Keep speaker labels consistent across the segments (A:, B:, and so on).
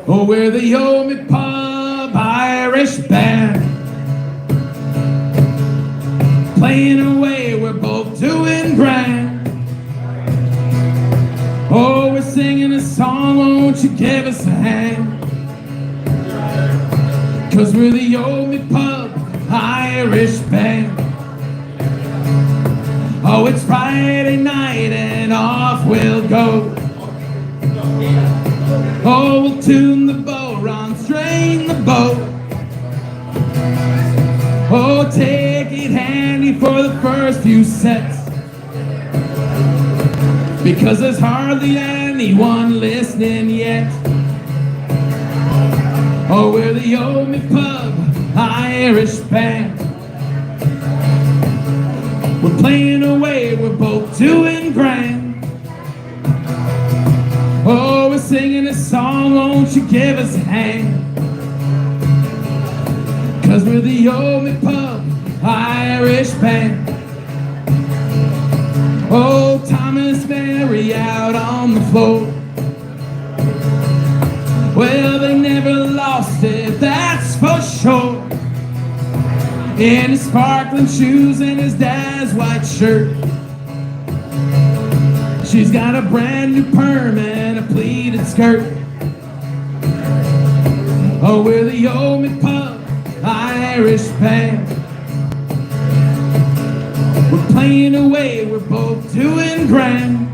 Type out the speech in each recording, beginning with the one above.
A: Oh, we're the Old Me Pub Irish Band, playing away, we're both doing grand. Oh, we're singing a song, won't you give us a hand? 'Cause we're the Old Me Pub Irish Band. Oh, it's Friday night and off we'll go. Oh, we'll tune the boat, Ron, strain the boat. Oh, take it handy for the first few sets, because there's hardly anyone listening yet. Oh, we're the Old Me Pub Irish Band. We're playing away, we're both doing grand. Oh, we're singing a song, won't you give us a hand? 'Cause we're the Old Me Pub Irish Band. Oh, Thomas Mary out on the floor. Well, they never lost it, that's for sure. In his sparkling shoes and his dad's white shirt. She's got a brand new perm and a pleated skirt. Oh, we're the Old Me Pub Irish Band. We're playing away, we're both doing grand.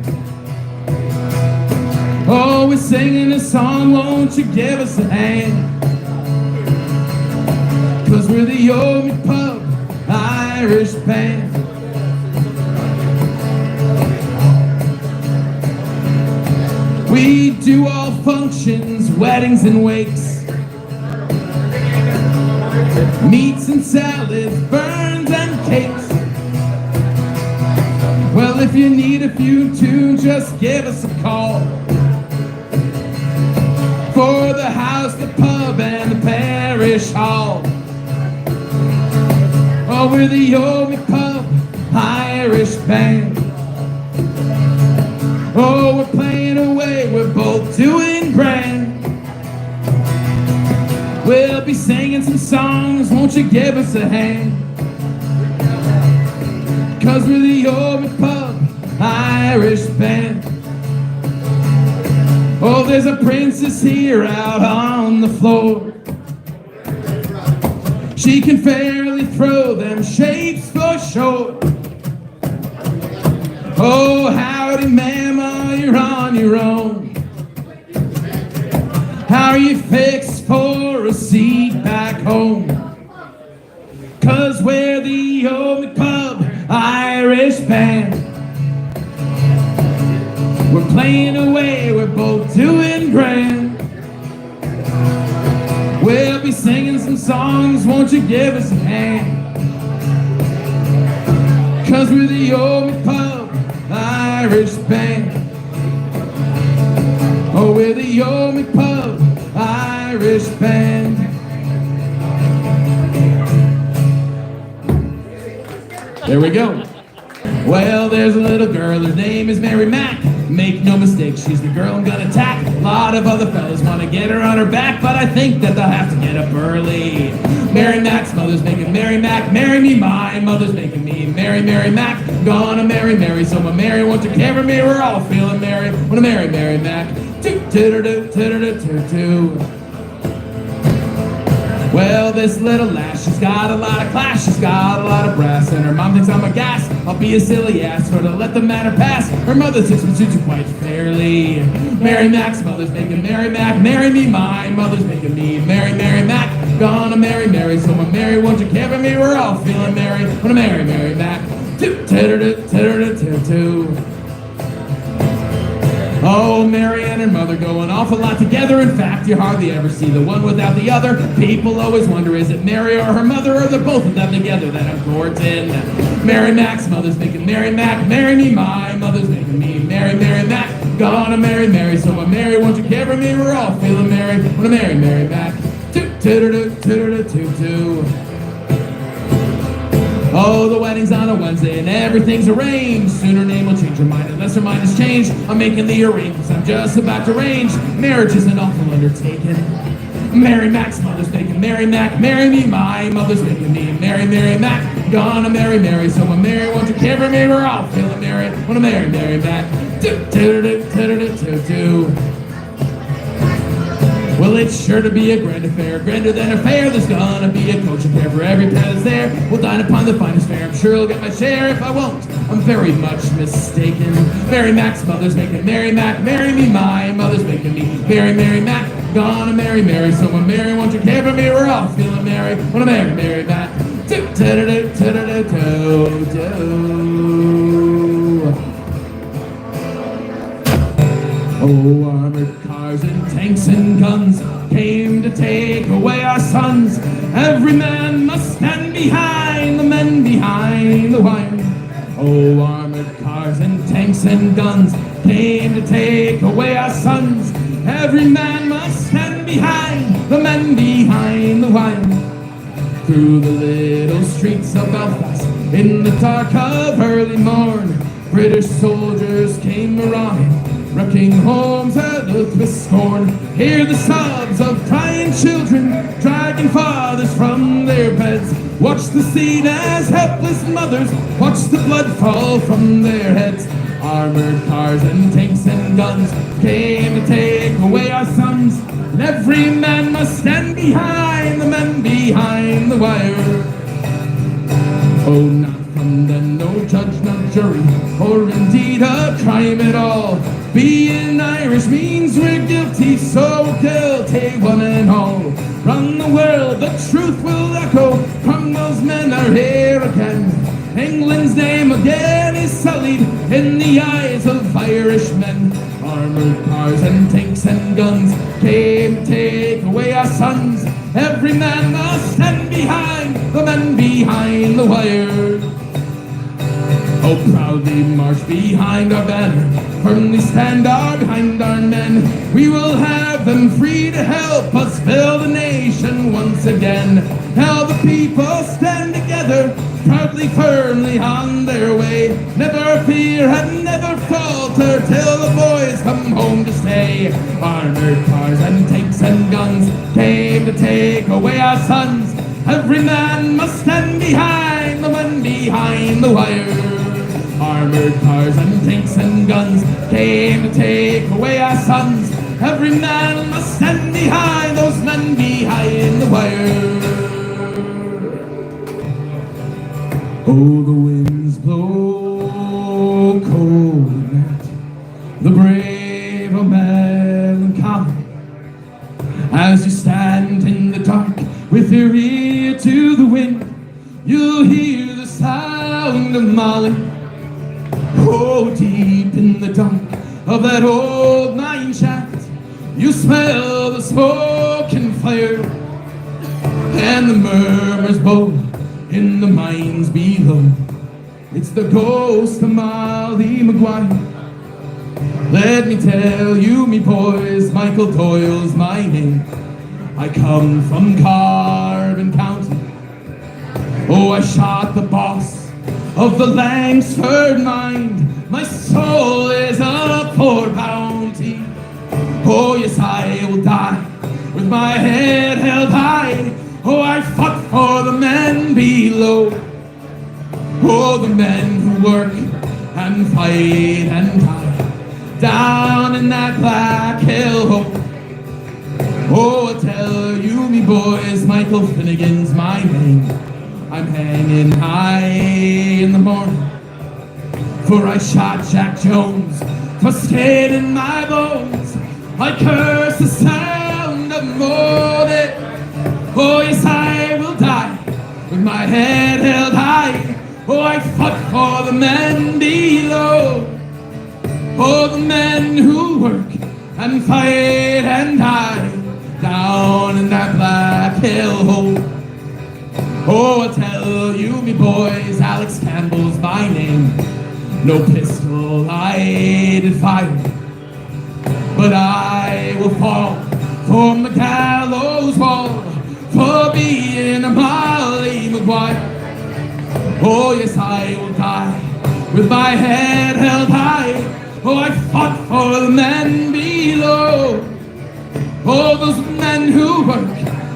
A: Oh, we're singing a song, won't you give us a hand? 'Cause we're the Old Me Pub Irish Band. We do all functions, weddings and wakes, meats and salads, burns and cakes. Well, if you need a few too, just give us a call. For the house, the pub, and the parish hall. Oh, we're the Old Me Pub Irish Band. Oh, we're playing away, we're both doing grand. We'll be singing some songs, won't you give us a hand? 'Cause we're the Old Me Pub Irish Band. Oh, there's a princess here out on the floor. She can fairly throw them shapes for sure. Oh, howdy, mama, you're on your own. How are you fixed for a seat back home? 'Cause we're the Old Me Pub Irish Band. We're playing away, we're both doing grand. We'll be singing some songs, won't you give us a hand? 'Cause we're the Old Me Pub Irish Band. Oh, we're the Old Me Pub Irish Band. There we go. Well, there's a little girl, her name is Mary Mack. Make no mistake, she's the girl I'm gonna attack. A lot of other fellas wanna get her on her back, but I think that they'll have to get up early. Mary Mack's mother's making Mary Mack marry me. My mother's making me marry Mary Mack. Gonna marry Mary, so my Mary won't you cover me. We're all feeling merry. Wanna marry Mary Mack. Toot-toot-toot-toot-toot-toot. Well, this little lass, she's got a lot of class, she's got a lot of brass, and her mom thinks I'm a gas. I'll be a silly ass for to let the matter pass. Her mother thinks me too quite fairly. Mary Mack's mother's making Mary Mack marry me. My mother's making me marry Mary Mack. Gonna marry Mary, so my Mary won't you cover me. We're all feeling merry. Wanna marry Mary Mack. Toot-toot-toot-toot-toot. Oh, Mary and her mother go an awful lot together. In fact, you hardly ever see the one without the other. People always wonder, is it Mary or her mother, or they're both of them together that I'm courting. Mary Mack's mother's making Mary Mack marry me. My mother's making me marry Mary Mack. Gonna marry Mary, so my Mary won't you cover me. We're all feeling merry. Wanna marry Mary Mack. Toot-toot-toot-toot-toot-toot. Oh, the wedding's on a Wednesday and everything's arranged. Soon her name will change her mind unless her mind has changed. I'm making the arrangements, I'm just about to arrange. Marriage is an awful undertaking. Mary Mack's mother's making Mary Mack, marry me. My mother's making me Mary Mack. Gonna marry Mary, so my Mary, won't you care for me? We're all feeling Mary, wanna marry Mary Mack. Well, it's sure to be a grand affair, grander than a fair. There's gonna be a coach and pair for every pair that's there. We'll dine upon the finest fare. I'm sure I'll get my share. If I won't, I'm very much mistaken. Mary Mack's mother's making Mary Mack, marry me. My mother's making me Mary Mack. Gonna marry Mary, so my Mary, won't you care for me? We're all feeling Mary, wanna marry Mary Mack. Oh, armored cars and tanks and guns came to take away our sons. Every man must stand behind the men behind the wire. Oh, armored cars and tanks and guns came to take away our sons. Every man must stand behind the men behind the wire. Through the little streets of Belfast, in the dark of early morn, British soldiers came marauding, wrecking homes and looked with scorn. Hear the sobs of crying children, dragging fathers from their beds. Watch the scene as helpless mothers watch the blood fall from their heads. Armored cars and tanks and guns came to take away our sons, and every man must stand behind the men behind the wire. Oh, not from them, no judge, no jury, or indeed a crime at all. Being Irish means we're guilty, so guilty one and all. Round the world the truth will echo, criminals men are here again. England's name again is sullied in the eyes of Irishmen. Armored cars and tanks and guns came to take away our sons. Every man must stand behind the men behind the wire. Oh, proudly march behind our banner, firmly stand our behind our men. We will have them free to help us build a nation once again. Now the people stand together, proudly, firmly on their way. Never fear and never falter till the boys come home to stay. Armored cars and tanks and guns came to take away our sons. Every man must stand behind the men behind the wire. Armored cars and tanks and guns came to take away our sons. Every man must stand behind those men behind the wire. Oh, the winds blow cold at night, the brave are melancholy. As you stand in the dark with your ear to the wind, you'll hear the sound of Molly. Oh, deep in the dark of that old mine shaft, you smell the smoke and fire, and the murmurs bow in the mines below. It's the ghost of Molly McGuire. Let me tell you, me boys, Michael Doyle's my name. I come from Carbon County. Oh, I shot the boss of the Langsford mine. My soul is up for bounty. Oh, yes, I will die with my head held high. Oh, I fought for the men below. Oh, the men who work and fight and die down in that Black Hill hole. Oh, I tell you, me boys, Michael Finnegan's my name. I'm hanging high in the morning, for I shot Jack Jones, twisted in my bones. I curse the sound of morning. Oh, yes, I will die with my head held high. Oh, I fought for the men below. Oh, the men who work and fight and die down in that Black Hill hole. Oh, I tell you, me boys, Alex Campbell's my name. No pistol I did fire, but I will fall from the gallows wall for being a Molly McGuire. Oh yes, I will die with my head held high. Oh, I fought for the men below. Oh, those men who work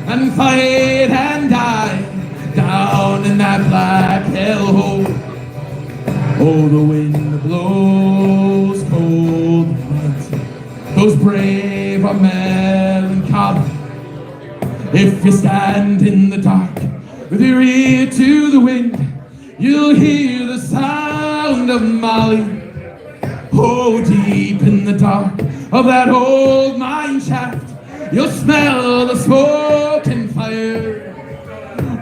A: and fight and die down in that black hellhole. Oh, the wind blows cold winds. Those brave are melancholy. If you stand in the dark with your ear to the wind, you'll hear the sound of Molly. Oh, deep in the dark of that old mine shaft, you'll smell the smoke and fire.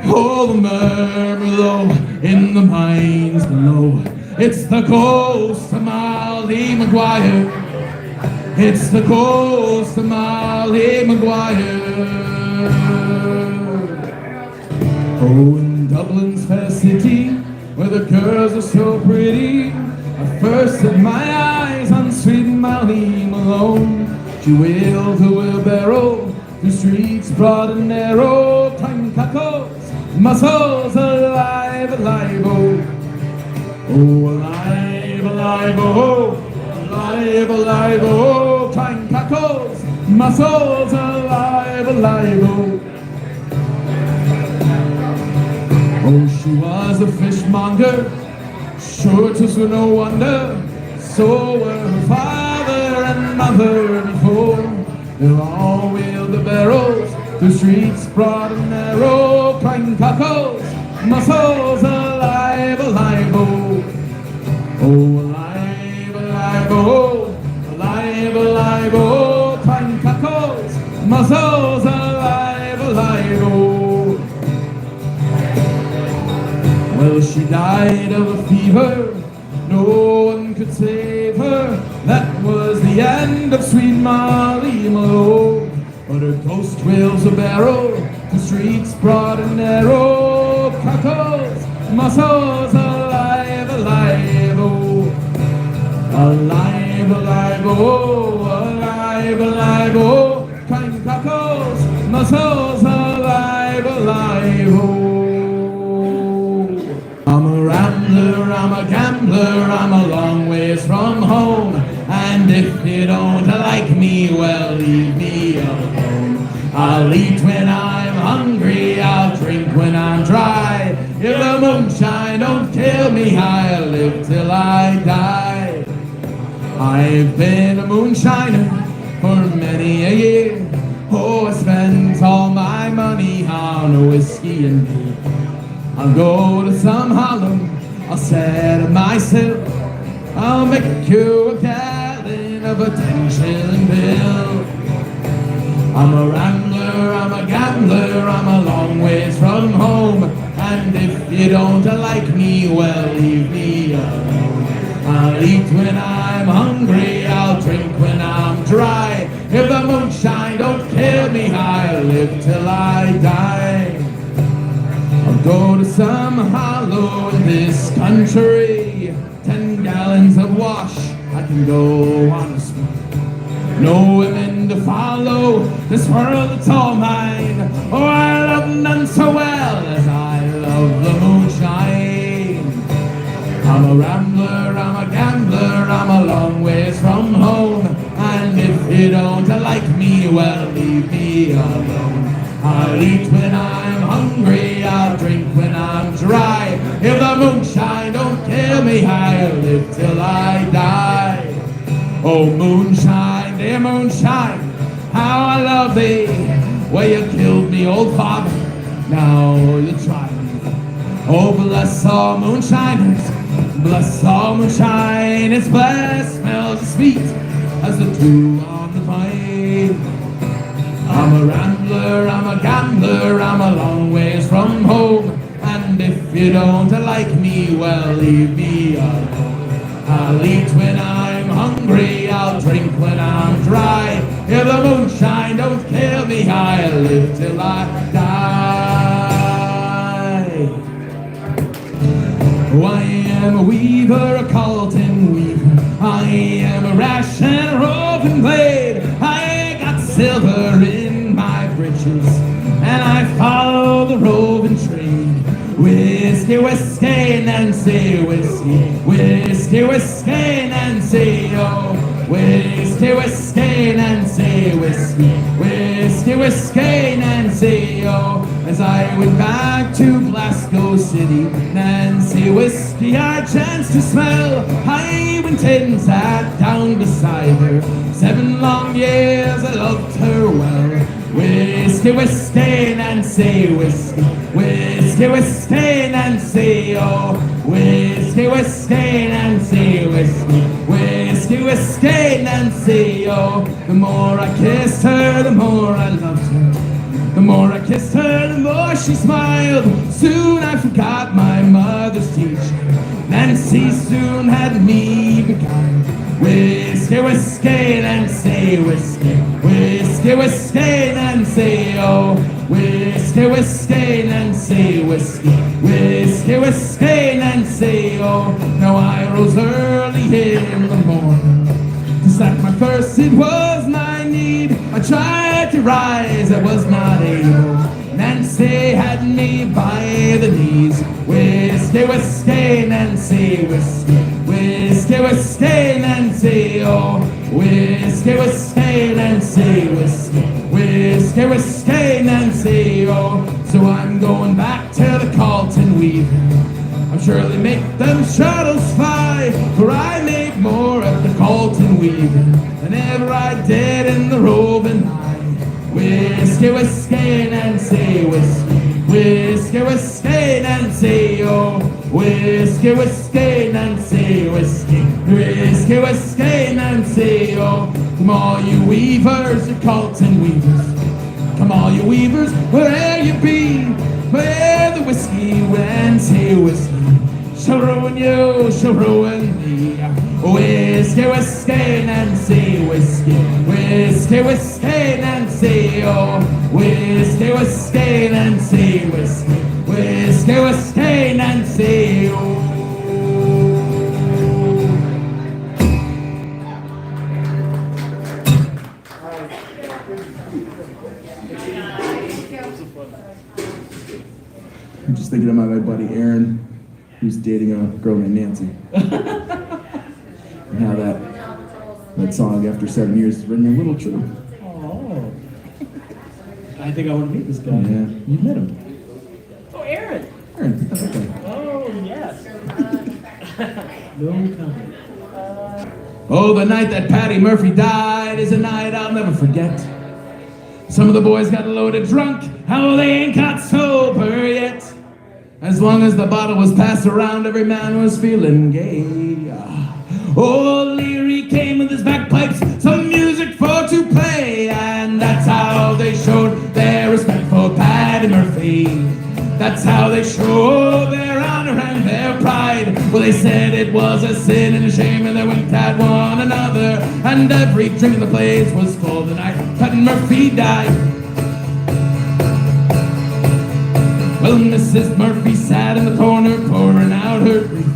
A: Oh, the murmur low in the mines below. It's the ghost of Molly McGuire. It's the ghost of Molly McGuire. Oh, in Dublin's fair city, where the girls are so pretty, I first set my eyes on sweet Molly Malone. She wheeled her wheelbarrow through streets broad and narrow, clang cackles, muscles alive, alive, oh. Oh, alive, alive, oh, alive, alive, oh, clang cackles, muscles alive, alive, oh. Oh, she was a fishmonger, sure 'twas no wonder, so were her father and mother before. They all wheeled the barrows through streets broad and narrow, clang cackles, muscles alive, alive, oh. Oh, alive, alive, oh, alive, alive, oh, clang cackles, muscles alive, alive, oh. Well, she died of a fever, no one could save her. That was the end of sweet Molly Malone. But her ghost wheels a barrow, the streets broad and narrow, cackles, muscles alive, alive, oh. Alive, alive, oh, alive, alive, oh, clang cackles, muscles alive, alive, oh. I'm a rambler, I'm a gambler, I'm a long ways from home. And if you don't like me, well, leave me alone. I'll eat when I'm hungry, I'll drink when I'm dry. If the moonshine don't kill me, I'll live till I die. I've been a moonshiner for many a year. Oh, I spent all my money on whiskey and beer. I'll go to some hollow, I'll set myself, I'll make you a gallon of a 10-shilling bill. I'm a rambler, I'm a gambler, I'm a long ways from home. And if you don't like me, well, leave me alone. I'll eat when I'm hungry, I'll drink when I'm dry. If the moonshine don't kill me, I'll live till I die. I'll go to some hollow in this country, 10 gallons of wash, I can go on a swim. No women to follow, this world it's all mine. Oh, I love none so well as I love the moonshine. I'm a rambler, I'm a gambler, I'm a long ways from home. And if you don't like me, well, leave me alone. I'll eat when I'm hungry, I'll drink when I'm dry. If the moonshine don't kill me, I'll live till I die. Oh, moonshine, dear moonshine, how I love thee. Well, you killed me, old father, now you try me. Oh, bless all moonshiners, bless all moonshine. Its blessed smells as sweet as the dew on the vine. I'm a rambler, I'm a gambler, I'm a long ways from home. And if you don't like me, well, leave me alone. I'll eat when I'm hungry, I'll drink when I'm dry. If the moonshine don't kill me, I'll live till I die. Oh, I am a weaver, a Colton weaver. I am a rash and a roving blade. I got silver in my breeches, and I follow the roving trade. Whiskey, whiskey, Nancy, whiskey. Whiskey, whiskey, Nancy, oh. Whiskey, whiskey, Nancy, whiskey. Whiskey, whiskey, Nancy, oh. As I went back to Glasgow City, Nancy whiskey I chanced to smell. I went in, sat down beside her. 7 long years I loved her well. Whiskey, whiskey, Nancy, whiskey. Whiskey, whiskey, Nancy, oh. Whiskey, whiskey, Nancy, whiskey. Whiskey, whiskey, Nancy, oh. The more I kissed her, the more I loved her. The more I kissed her, the more she smiled. Soon I forgot my mother's teaching. Nancy soon had me beguiled. Whiskey, whiskey, Nancy, whiskey. Whiskey, whiskey, Nancy, oh. Whiskey, whiskey, Nancy, whiskey. Whiskey, whiskey, Nancy, oh. Now I rose early in the morning to slap my first, it was my need. I tried to rise, I was not able. Nancy had me by the knees. Whiskey, whiskey, Nancy, whiskey. Whiskey, whiskey, Nancy, oh. Whiskey, whiskey, Nancy, whiskey. Whiskey, whiskey, Nancy, oh. So I'm going back to the Carlton Weaver. I'm sure they make them shuttles fly, for I make more at the Carlton Weaver than ever I did in the roving eye. Whiskey, whiskey, Nancy, whiskey. Whiskey, whiskey, Nancy, oh. Whiskey, whiskey, Nancy, whiskey. Whiskey, whiskey, Nancy, oh. Come all you weavers, you Carlton Weavers. Come all you weavers, where'er you be, where the whiskey, Nancy, whiskey. She'll ruin you, she'll ruin me. Whiskey, whiskey, Nancy, whiskey. Whiskey, whiskey, Nancy, oh. Whiskey, whiskey, Nancy, whiskey. Whiskey, whiskey, Nancy, oh. I'm just thinking about my buddy Aaron, who's dating a girl named Nancy. And how that song, after 7 years, is ringing a little true.
B: Oh. I think I want to meet this guy.
A: Yeah, you met him.
B: Oh, Aaron.
A: Aaron, that's okay.
B: Oh, yes. No comment.
A: Oh, the night that Patty Murphy died is a night I'll never forget. Some of the boys got loaded drunk, how they ain't got sober yet. As long as the bottle was passed around, every man was feeling gay. Oh, Leary came with his bagpipes, some music for to play, and that's how they showed their respect for Patty Murphy. That's how they showed their honor and their pride. Well, they said it was a sin and a shame, and they winked at one another, and every drink in the place was full the night Patty Murphy died. Well, Mrs. Murphy sat in the corner pouring out her grief.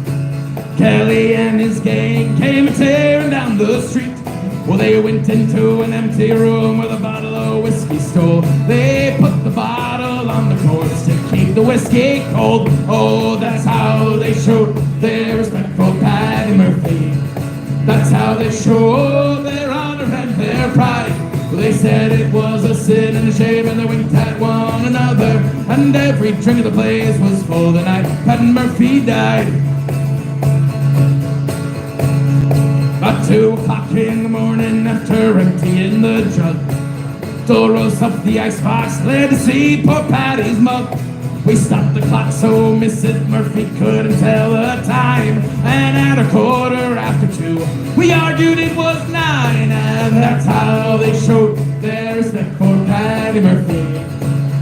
A: Kelly and his gang came tearing down the street. Well, they went into an empty room with a bottle of whiskey stole. They put the bottle on the corpse to keep the whiskey cold. Oh, that's how they showed their respect for Patty Murphy. That's how they showed their honor and their pride. Well, they said it was a sin and a shame, and they winked at one another, and every drink of the place was full the night Patty Murphy died. About 2 o'clock in the morning, after emptying the jug, Dolores up the icebox, led to see poor Patty's mug. We stopped the clock so Mrs. Murphy couldn't tell the time, and at 2:15, we argued it was 9, and that's how they showed their respect for Patty Murphy.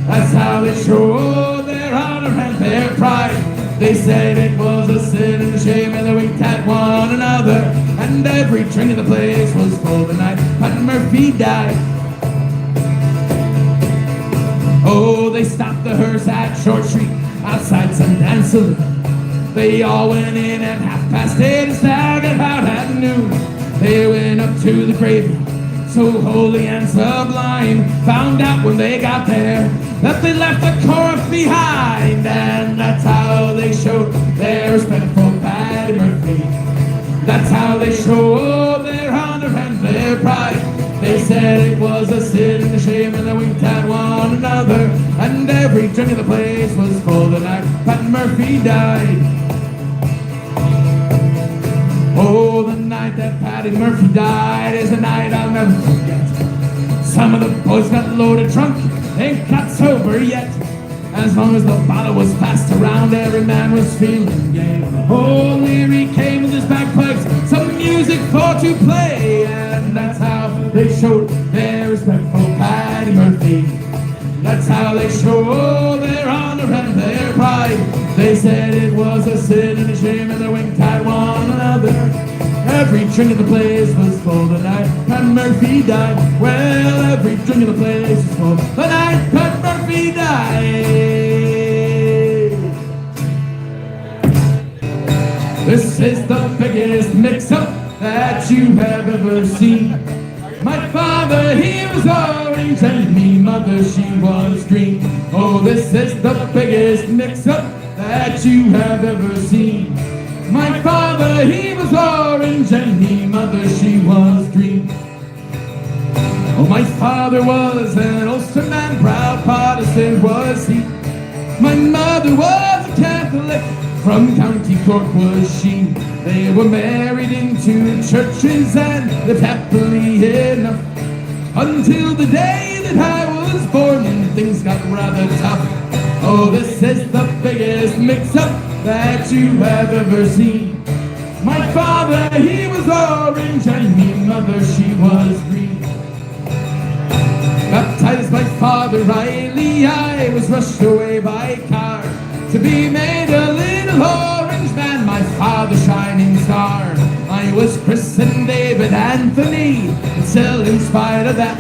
A: That's how they showed their honor and their pride. They said it was a sin and a shame, and they winked at one another, and every drink in the place was full the night Patty Murphy died. Oh, they stopped the hearse at Short Street outside some dance saloon. They all went in at 8:30 and staggered out at noon. They went up to the graveyard, so holy and sublime. Found out when they got there that they left the chorus behind, and that's how they showed their respect for Patty Murphy. That's how they showed their honor and their pride. They said it was a sin and a shame, and they winked at one another, and every drink in the place was full the night Pat Murphy died. Oh, the night that Patty Murphy died is a night I'll never forget. Some of the boys got loaded drunk, ain't got sober yet. As long as the bottle was passed around, every man was feeling gay. Oh, Leary came with his bagpipes, some music for to play, and that's how they showed their respect for Patty Murphy. That's how they showed their honor and their pride. They said it was a sin and a shame, and they winked at one another. Every drink in the place was full the night Pat Murphy died. Well, every drink in the place was full the night Pat Murphy died. This is the biggest mix-up that you have ever seen. My father, he was orange, and me mother, she was green. Oh, this is the biggest mix-up that you have ever seen. My father, he was orange, and me mother, she was green. Oh, my father was an Ulster man, proud Protestant was he. My mother was a Catholic, from County Cork was she. They were married into churches and lived happily enough until the day that I was born and things got rather tough. Oh, this is the biggest mix-up that you have ever seen. My father, he was orange, and me mother, she was green. Baptized by Father Riley, I was rushed away by car to be made a little orange man, my father's shining star. I was christened David Anthony, and still in spite of that,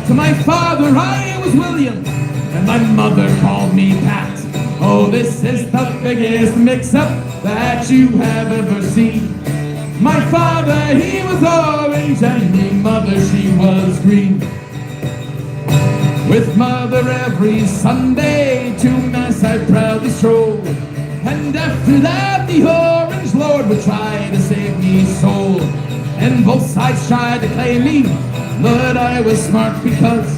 A: to my father I was William, and my mother called me Pat. Oh, this is the biggest mix-up that you have ever seen. My father, he was orange, and my mother, she was green. With mother every Sunday to mass I proudly strolled, and after that the orange lord would try to save me soul. And both sides tried to claim me, but I was smart because,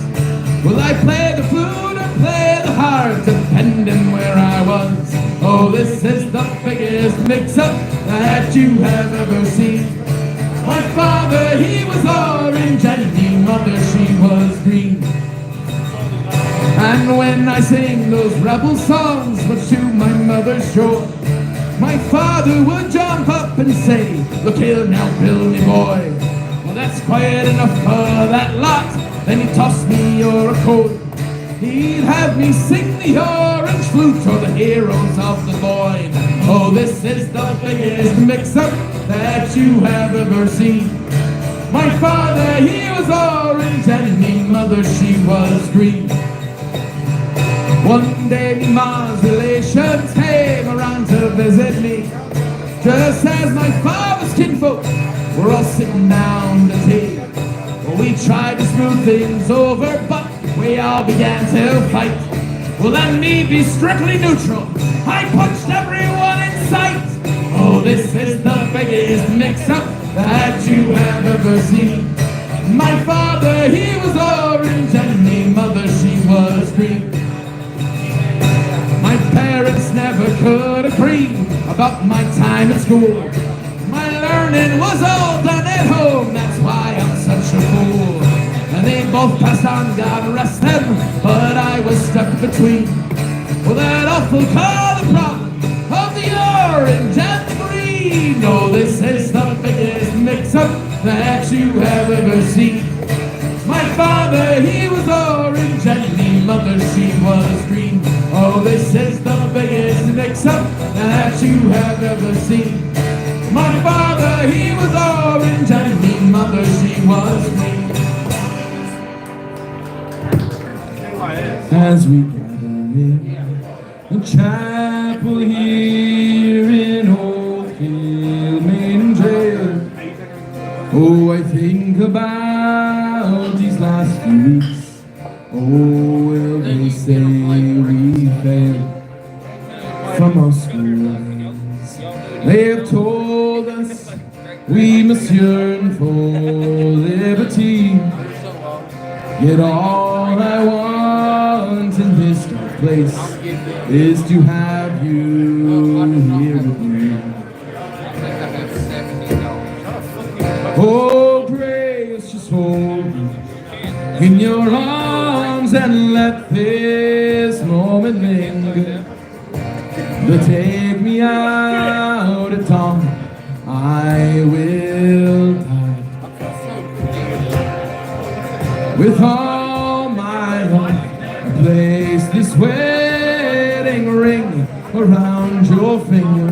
A: well, I played the flute or play the harp, depending where I was. Oh, this is the biggest mix-up that you have ever seen. My father, he was orange, and my mother, she was green. And when I sing those rebel songs, much to my mother's joy, my father would jump up and say, "Look here now, Billy boy, well, that's quiet enough for that lot." Then he'd toss me or a coat. He'd have me sing the orange flute or the heroes of the Void. Oh, this is the biggest mix-up that you have ever seen. My father, he was orange, and me mother, she was green. One day me ma's relations came around to visit me, just as my father's kinfolk were all sitting down to tea. Well, we tried to smooth things over, but we all began to fight. Well, let me be strictly neutral, I punched everyone in sight. Oh, this is the biggest mix-up that you have ever seen. My father, he was orange, and me mother, she was green. My parents never could agree about my time at school. My learning was all done at home, that's why I'm such a fool. And they both passed on, God rest them, but I was stuck between, well, that awful color problem of the orange and the green. Oh, this is the biggest mix-up that you have ever seen. My father, he was orange, and me mother, she was green. Oh, this is the biggest mix-up that you have ever seen. My father, he was orange, and me mother, she was green. As we gather in the chapel here in Old Kilmainham Jail, oh, I think about few weeks. Oh, will they say we failed from our schools? They have told us we must yearn for liberty. Yet all I want in this dark place is to have you here with me. Oh, grace, just hold me in your arms and let this moment linger. But take me out at dawn, I will die. With all my life, place this wedding ring around your finger.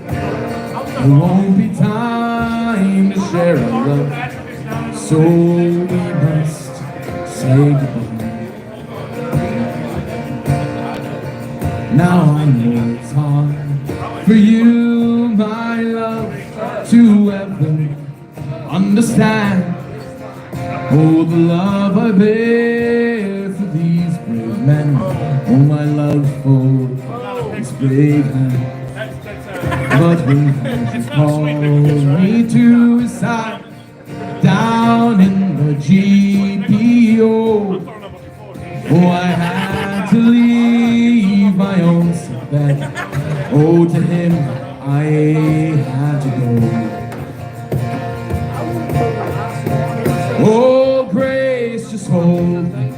A: There won't be time to share our love, so we must say goodbye. Now I know it's hard for you, my love, to ever understand. Oh, the love I bear for these brave men. Oh, my love for this brave man. But when Jesus called me to his side, down in the GPO, oh, I had to leave my own sick bed. Oh, to him I had to go. Oh, grace, just hold me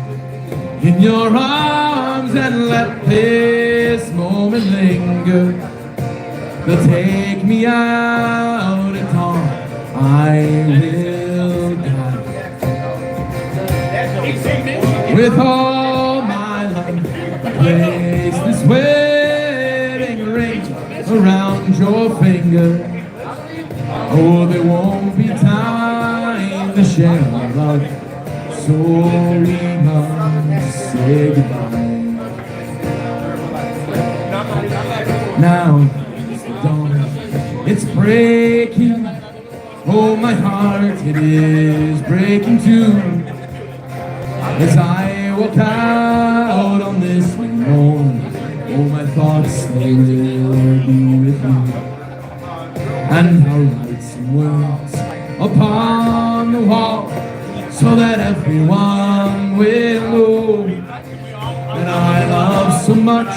A: in your arms and let this moment linger. But take me out at dawn, I will die. With all my life, place this wedding ring around your finger. Oh, there won't be time to share our love, so we must say goodbye. Now it's the dawn, it's breaking. Oh, my heart, it is breaking too. As I walk out on this morn, oh, my thoughts, they will be with you. And I'll write some words upon the wall, so that everyone will know that I love so much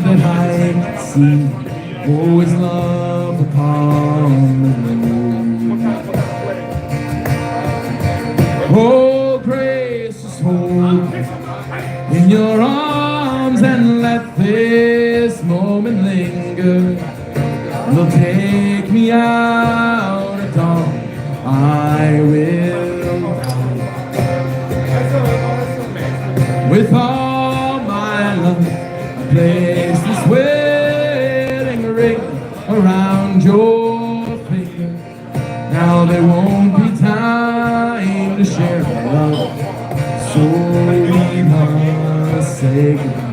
A: that I can see. Oh, his love upon the road. Oh, grace, just hold me in your arms and let this moment linger. Will take me out at dawn, I will die. With all my love, I place this wedding ring around your finger. Now there won't be time to share our love, so we must say goodbye.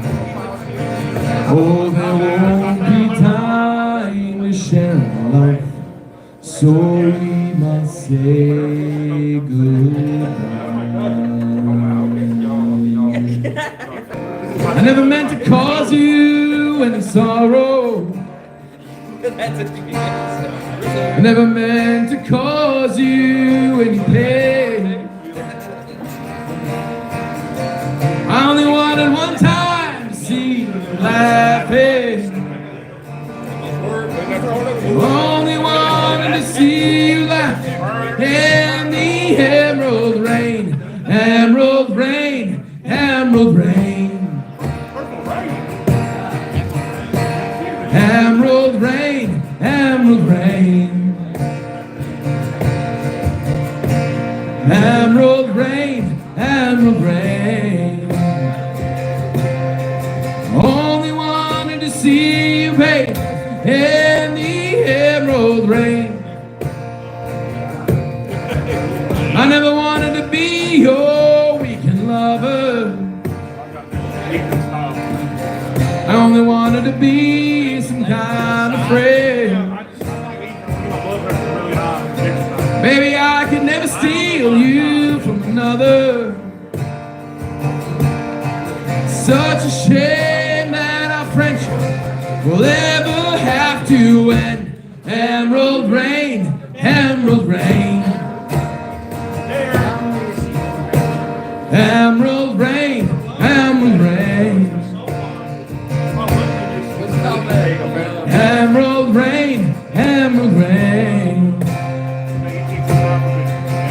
A: Oh, there won't be time to share our love, so we must say goodbye. I never meant to cause you any sorrow. I never meant to cause you any pain. I only wanted one time to see you laughing. Only wanted to see you laugh in the emerald rain, emerald rain, emerald rain. Emerald rain, emerald rain. Emerald rain, emerald rain. Only wanted to see you, babe, in the emerald rain. I never wanted to be your weekend lover. I only wanted to be some kind of friend. Baby, I could never steal you from another. Such a shame that our friendship will ever have to end. Emerald rain, emerald rain. Emerald rain, emerald rain. Emerald rain, emerald rain.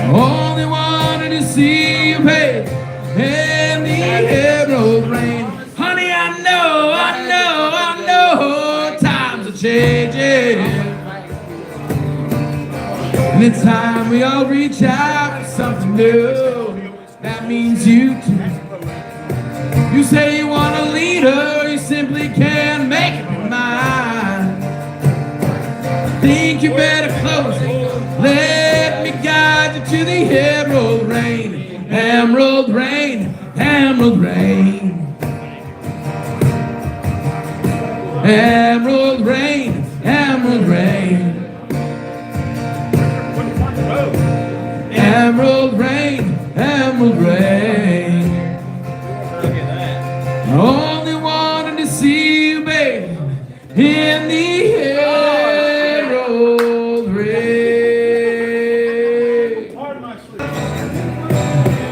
A: Only wanted to see you, babe, in the emerald rain. Honey, I know, times are changing. And it's time we all reach out for something new. That means you too. You say you want a leader, you simply can't make it your mind. Think you better close it. Let me guide you to the emerald rain. Emerald rain, emerald rain. Emerald rain, emerald rain. Emerald rain, emerald rain. I only wanted to see you, babe, in the emerald rain.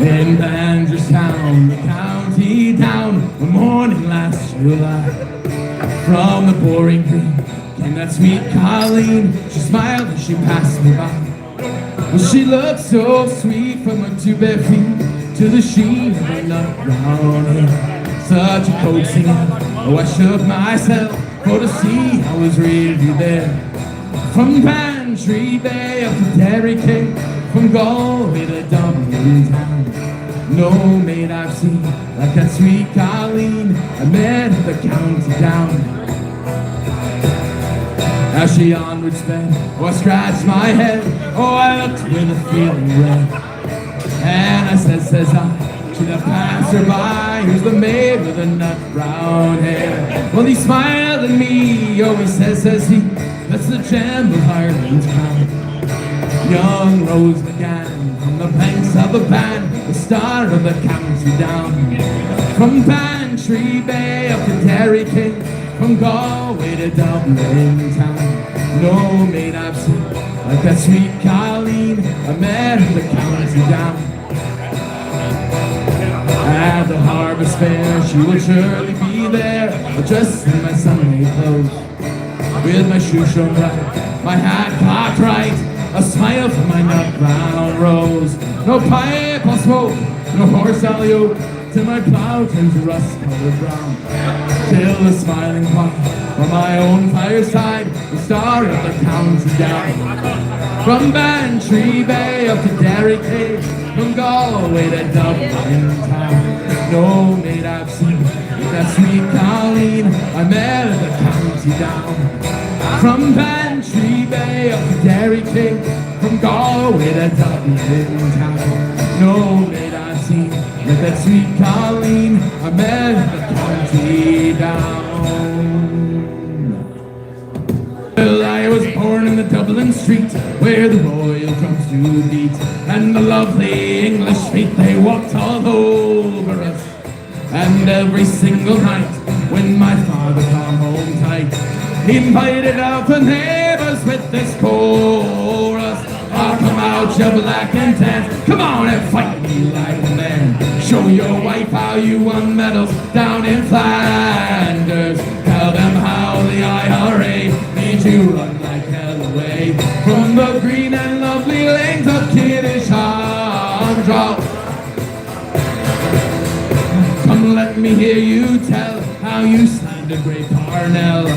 A: In Bangerstown, the county down, the morning last July. From the boring green came that sweet Colleen. She smiled as she passed me by. Well, she looked so sweet from her two bare feet to the sheen of her nut brown hair. Such a coaxing, oh, I shook myself for to see I was really there. From Bantry Bay up to Derry King, from Galway to Dublin town. No maid I've seen like that sweet Colleen I met at the county down. As she onward sped, oh, I scratched my head, oh, I looked with a feeling red. And I says I, to the passerby, who's the maid with the nut brown hair? Well, he smiled at me, oh, he says he, that's the gem of Ireland's crown. Young Rose McGuires, from the banks of the Ban, the star of the county down. From Bantry Bay up to Derry King, from Galway to Dublin town. No maid I've seen like that sweet Colleen I met at the county down. At the harvest fair she will surely be there, dressed in my Sunday clothes, with my shoes shown bright, my hat cocked right, a smile from my nut brown rose. No pipe I'll smoke, no horse I'll yoke, till my plow turns rust-colored brown. Till the smiling pot from my own fireside, the star of the county down. From Bantry Bay up to Derry Cave, from Galway to Dublin town. No maid I've seen with that sweet Colleen I met at the county down. From Bantry Bay up to Derry Cave, from Galway to Dublin town. No maid I've seen with that sweet Colleen I met at the county down. Well, I was born in the Dublin street where the royal drums do beat, and the lovely English feet they walked all over us. And every single night when my father come home tight, he invited out the neighbors with this chorus. Oh, come out, you black and tan, come on and fight me like a man. Show your wife how you won medals down in Flanders. Tell them how the IRA made you run like hell away from the green and lovely lanes of Kiddishandra. Come let me hear you tell how you slandered great Parnell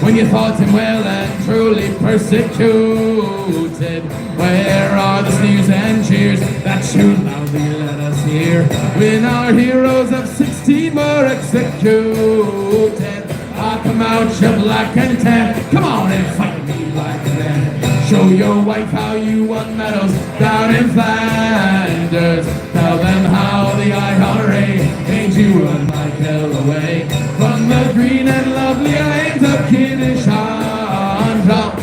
A: when you thought him well and truly persecuted. Where are the sneers and cheers that you loudly let us hear when our heroes of 16 were executed? Ah, come out, you black and tan, come on and fight me like a man. Show your wife how you won medals down in Flanders. Tell them how the IRA made you run like hell away from the green and lovely lanes of Kiddishandra.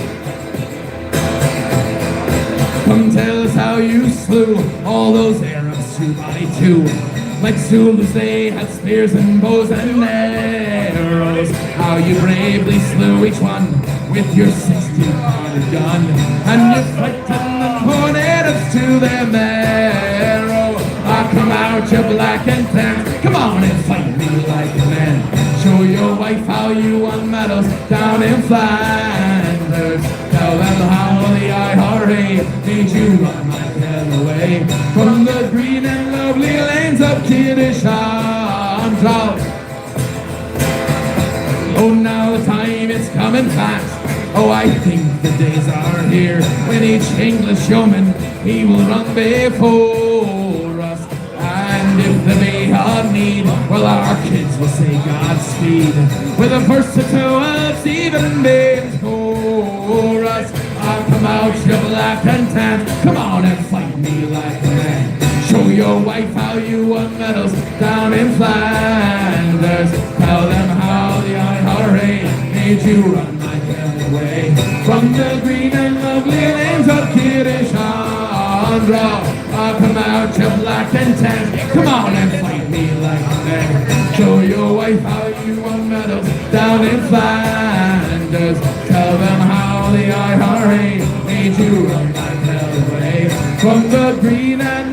A: Come tell us how you slew all those Arabs to too. Like Zulus they had spears and bows and arrows. How you bravely slew each one with your 16-pounded gun. And you frightened and pointed us to their marrow. Ah, come out, you black and tan. Come on and fight me like a man. Show your wife how you won medals down in Flanders. Tell them how the IRA made you run my tail away from the green and lovely lanes of Kiddishandra. Oh, now the time is coming fast. Oh, I think the days are here when each English yeoman, he will run before us. And if there be a need, well, our kids will say Godspeed with a verse or two of Stephen Baines chorus. Ah, come out, you black and tan. Come on and fight me like a man. Show your wife how you won medals down in Flanders. Tell them how the IRA made you run my tail away from the green and lovely lanes of Kiddishandra. Ah, come out, you black and tan. Come on and fight me like a man. Show your wife how you won medals down in Flanders. Tell them how the IRA made you run my tail away from the green and